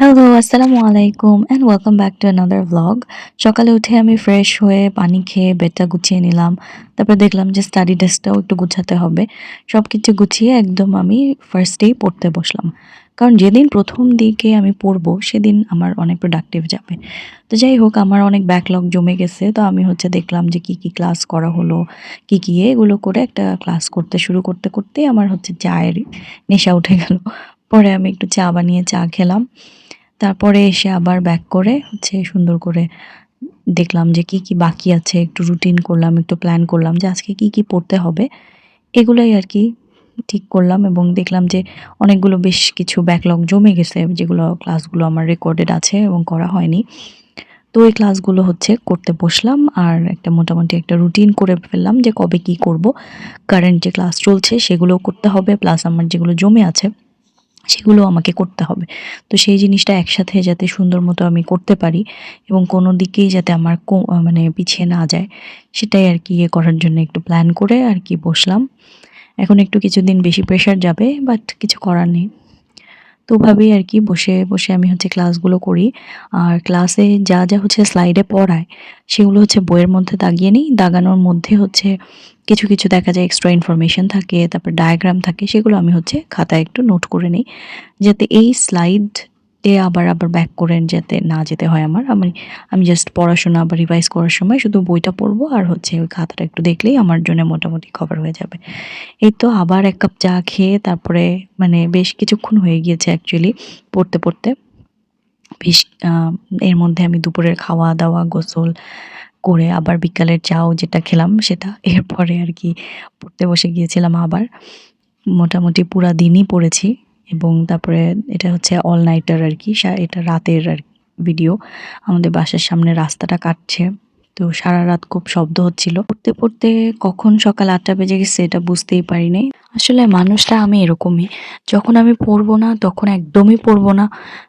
Hello, আসসালামু আলাইকুম and welcome back to another vlog. সকালে উঠে আমি ফ্রেশ হয়ে পানি খেয়ে বেডটা গুছিয়ে নিলাম। তারপর দেখলাম যে স্টাডি ডেস্কটাও একটু গুছাতে হবে। সবকিছু গুছিয়ে একদম আমি ফার্স্ট ডেই পড়তে বসলাম। কারণ যেদিন ১ম দিকে আমি পড়বো সেদিন আমার অনেক প্রোডাক্টিভ যাবে। তো যাই হোক আমার অনেক ব্যাকলগ জমে গেছে। তো আমি দেখলাম যে কি ক্লাস করা হলো, কি এগুলো করে একটা ক্লাস করতে শুরু করতেই আমার চায়ের নেশা উঠে গেল। পরে আমি একটু চা বানিয়ে চা খেলাম। তারপরে এসে আবার ব্যাক করে সুন্দর করে দেখলাম যে কি বাকি আছে। একটু রুটিন করলাম, একটু প্ল্যান করলাম যে আজকে কি পড়তে হবে। এগুলাই আরকি ঠিক করলাম এবং দেখলাম যে অনেকগুলো বেশ কিছু ব্যাকলগ জমে গেছে যেগুলো ক্লাসগুলো আমার রেকর্ডেড আছে এবং করা হয়নি। তো এই ক্লাসগুলো করতে বসলাম আর মোটামুটি একটা রুটিন করে ফেললাম যে কবে কি করব। কারেন্ট যে ক্লাস চলছে সেগুলোও করতে হবে প্লাস আমার যেগুলো জমে আছে সেগুলো আমাকে করতে হবে। তো সেই জিনিসটা একসাথে যাতে সুন্দর মতো আমি করতে পারি এবং কোনো দিকেই যাতে আমার মানে পিছিয়ে না যায়, সেটাই আরকি করার জন্য একটু প্ল্যান করে আরকি বসলাম। এখন একটু কিছুদিন বেশি প্রেশার যাবে বাট কিছু করার নেই। তো ওভাবেই আরকি বসে আমি ক্লাসগুলো করি। আর ক্লাসে যা স্লাইডে পড়ায় সেগুলো বইয়ের মধ্যে দাগিয়ে নিই। দাগানোর মধ্যে কিছু দেখা যায় এক্সট্রা ইনফরমেশন থাকে, তারপর ডায়াগ্রাম থাকে সেগুলো আমি খাতায় একটু নোট করে নেই। যাতে এই স্লাইডে আবার ব্যাক করে যাতে না যেতে হয় আমার। আমি জাস্ট পড়াশোনা বা রিভাইজ করার সময় শুধু বইটা পড়বো আর ওই খাতাটা একটু দেখলেই আমার জন্য মোটামুটি কভার হয়ে যাবে। এই তো আবার ১ কাপ চা খেয়ে তারপরে মানে বেশ কিছুক্ষণ হয়ে গিয়েছে অ্যাকচুয়ালি পড়তে। বেশ আ এর মধ্যে আমি দুপুরের খাওয়া-দাওয়া, গোসল করে আবার বিকালের চাও যেটা খেলাম সেটা। এরপরে আরকি পড়তে বসে গিয়েছিলাম আবার। মোটামুটি পুরা দিনই পড়েছি এবং তারপরে এটা অল নাইটার আরকি। এটা রাতের ভিডিও। আমাদের বাসার সামনে রাস্তাটা কাটছে। তো সারারাত খুব শব্দ হচ্ছিল। পড়তে কখন সকাল ৮ঃ০০ বেজে গেছে এটা বুঝতেই পারি নাই। আসলে মানুষটা আমি এরকমই। যখন আমি পড়বো না তখন একদমই পড়বো না।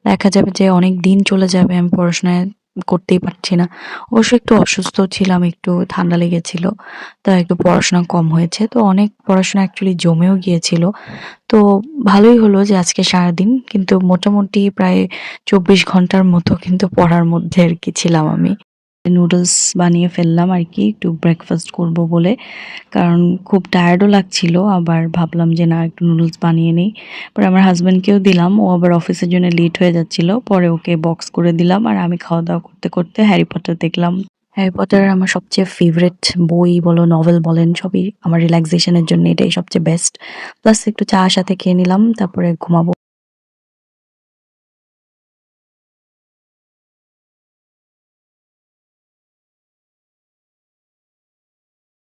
দেখা যাবে যে অনেক দিন চলে যাবে আমি পড়াশোনায় করতেই পারছি না। অবশ্য একটু অসুস্থ ছিলাম, একটু ঠান্ডা লেগেছিল। তাই একটু পড়াশোনা কম হয়েছে। তো অনেক পড়াশোনা অ্যাকচুয়ালি জমেও গিয়েছিল। তো ভালোই হলো যে আজকে সারাদিন কিন্তু মোটামুটি প্রায় ২৪ ঘন্টার মতো কিন্তু পড়ার মধ্যে আরকি ছিলাম আমি। নুডলস বানিয়ে ফেললাম আরকি একটু ব্রেকফাস্ট করব বলে। কারণ খুব টায়ার্ডও লাগছিল। আবার ভাবলাম যে না একটু নুডলস বানিয়ে নেই। পরে আমার হাসব্যান্ডকেও দিলাম। ও আবার অফিসের জন্য লেট হয়ে যাচ্ছিল। পরে ওকে বক্স করে দিলাম আর আমি খাওয়া-দাওয়া করতে হ্যারি পটার দেখলাম। হ্যারি পটার আমার সবচেয়ে ফেভারিট বই বলো, নভেল বলেন সবই আমার রিল্যাক্সেশন এর জন্য এটাই সবচেয়ে বেস্ট। প্লাস একটু চা সাথে খেয়ে নিলাম। তারপরে ঘুমাবো।